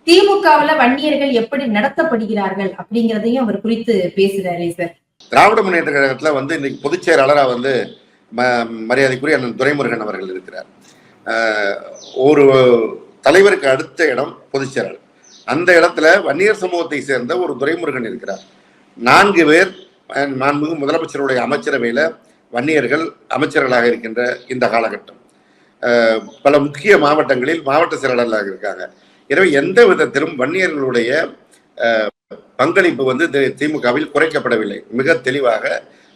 திமுகவுல வன்னியர்கள் எப்படி நடத்தப்படுகிறார்கள் அப்படிங்கிறதையும் அவர் குறித்து பேசுறாரு சார். திராவிட முன்னேற்ற கழகத்துல இன்னைக்கு பொதுச் செயலாளரா மரியாதைக்குரிய அண்ணன் துரைமுருகன் அவர்கள் இருக்கிறார். ஒரு தலைவருக்கு அடுத்த இடம் பொதுச் செயலாளர். அந்த இடத்துல வன்னியர் சமூகத்தை சேர்ந்த ஒரு துரைமுருகன் இருக்கிறார். 4 பேர் மாண்புமிகு முதலமைச்சருடைய அமைச்சரவையில வன்னியர்கள் அமைச்சர்களாக இருக்கின்ற இந்த காலகட்டம். பல முக்கிய மாவட்டங்களில் மாவட்ட செயலாளர்களாக இருக்காங்க. எனவே எந்த விதத்திலும் வன்னியர்களுடைய பங்களிப்பு திமுகவில் குறைக்கப்படவில்லை. மிக தெளிவாக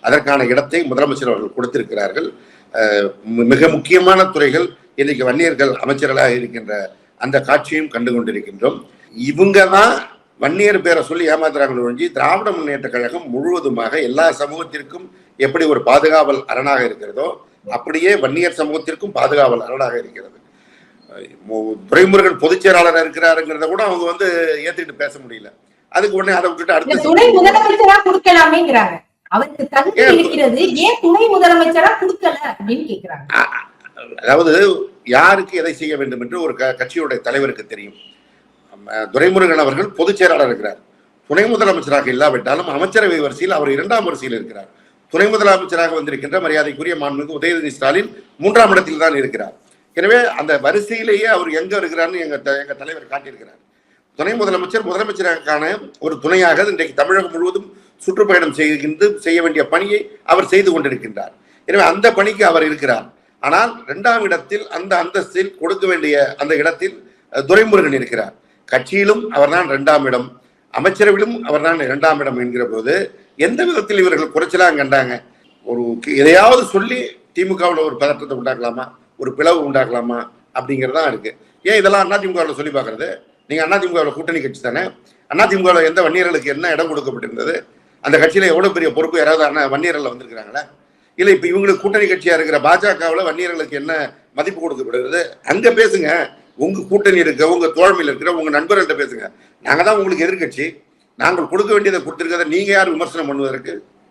அதற்கான இடத்தை முதலமைச்சர் அவர்கள் கொடுத்திருக்கிறார்கள். மிக முக்கியமான துறைகள் இன்னைக்கு வன்னியர்கள் அமைச்சர்களாக இருக்கின்ற அந்த காட்சியும் கண்டு கொண்டிருக்கின்றோம். இவங்க தான் வன்னியர் பேரை சொல்லி ஏமாத்துறாங்க ஒழிஞ்சு திராவிட முன்னேற்ற கழகம் முழுவதுமாக எல்லா சமூகத்திற்கும் எப்படி ஒரு பாதுகாவல் அரணாக இருக்கிறதோ அப்படியே வன்னியர் சமூகத்திற்கும் பாதுகாவல் அரணாக இருக்கிறது. துரைமுருகன் பொதுச் செயலாளராக இருக்கிறாருங்கிறத கூட அவங்க ஏத்துக்கிட்டு பேச முடியல. அதுக்கு உடனே அதை விட்டுட்டு அடுத்த துணை முதலமைச்சரா கொடுக்கலாமேங்கிறாங்க. அவருக்கு தகுதி இருக்கிறது, ஏன் துணை முதலமைச்சரா கொடுக்கல அப்படின்னு கேக்குறாங்க. அதாவது யாருக்கு எதை செய்ய வேண்டும் என்று ஒரு கட்சியுடைய தலைவருக்கு தெரியும். துரைமுருகன் அவர்கள் பொதுச் செயலாளர் இருக்கிறார். துணை முதலமைச்சராக இல்லாவிட்டாலும் அமைச்சரவை வரிசையில் அவர் 2ஆம் வரிசையில் இருக்கிறார். துணை முதலமைச்சராக வந்திருக்கின்ற மரியாதைக்குரிய மாண்புமிகு உதயநிதி ஸ்டாலின் 3ஆம் இடத்தில் தான் இருக்கிறார். எனவே அந்த வரிசையிலேயே அவர் எங்க இருக்கிறார்னு எங்க தலைவர் காட்டியிருக்கிறார். துணை முதலமைச்சருக்கான ஒரு துணையாக இன்றைக்கு தமிழகம் முழுவதும் சுற்றுப்பயணம் செய்ய வேண்டிய பணியை அவர் செய்து கொண்டிருக்கின்றார். எனவே அந்த பணிக்கு அவர் இருக்கிறார். ஆனால் 2ஆம் இடத்தில் அந்த அந்தஸ்தில் கொடுக்க வேண்டிய அந்த இடத்தில் துரைமுருகன் இருக்கிறார். கட்சியிலும் அவர்தான் 2ஆம் இடம், அமைச்சரவையிலும் அவர்தான் 2ஆம் இடம் என்கிற போது எந்த விதத்தில் இவர்கள் குறைச்சலாம் கண்டாங்க? ஒரு எதையாவது சொல்லி திமுகவில் ஒரு பதற்றத்தை உண்டாக்கலாமா, ஒரு பிளவு உண்டாக்கலாமா அப்படிங்கிறதான் இருக்கு. ஏன் இதெல்லாம் அதிமுகவில் சொல்லி பார்க்கறது? நீங்க அதிமுகவில் கூட்டணி கட்சி தானே. அதிமுகவில் எந்த வன்னியர்களுக்கு என்ன இடம் கொடுக்கப்பட்டிருந்தது? அந்த கட்சியில எவ்வளவு பெரிய பொறுப்பு யாராவது வன்னியர்கள் வந்திருக்கிறாங்களா? இல்ல இப்ப இவங்களுக்கு கூட்டணி கட்சியா இருக்கிற பாஜகவில் வன்னியர்களுக்கு என்ன மதிப்பு கொடுக்கப்படுகிறது? அங்க பேசுங்க. உங்க கூட்டணி இருக்க, உங்க தோழமையில் இருக்கிற உங்க நண்பர்கள்ட்ட பேசுங்க. நாங்க தான் உங்களுக்கு எதிர்கட்சி. நாங்கள் கொடுக்க வேண்டியதை கொடுத்திருக்கிறத நீங்க யார் விமர்சனம் பண்ணுவதற்கு?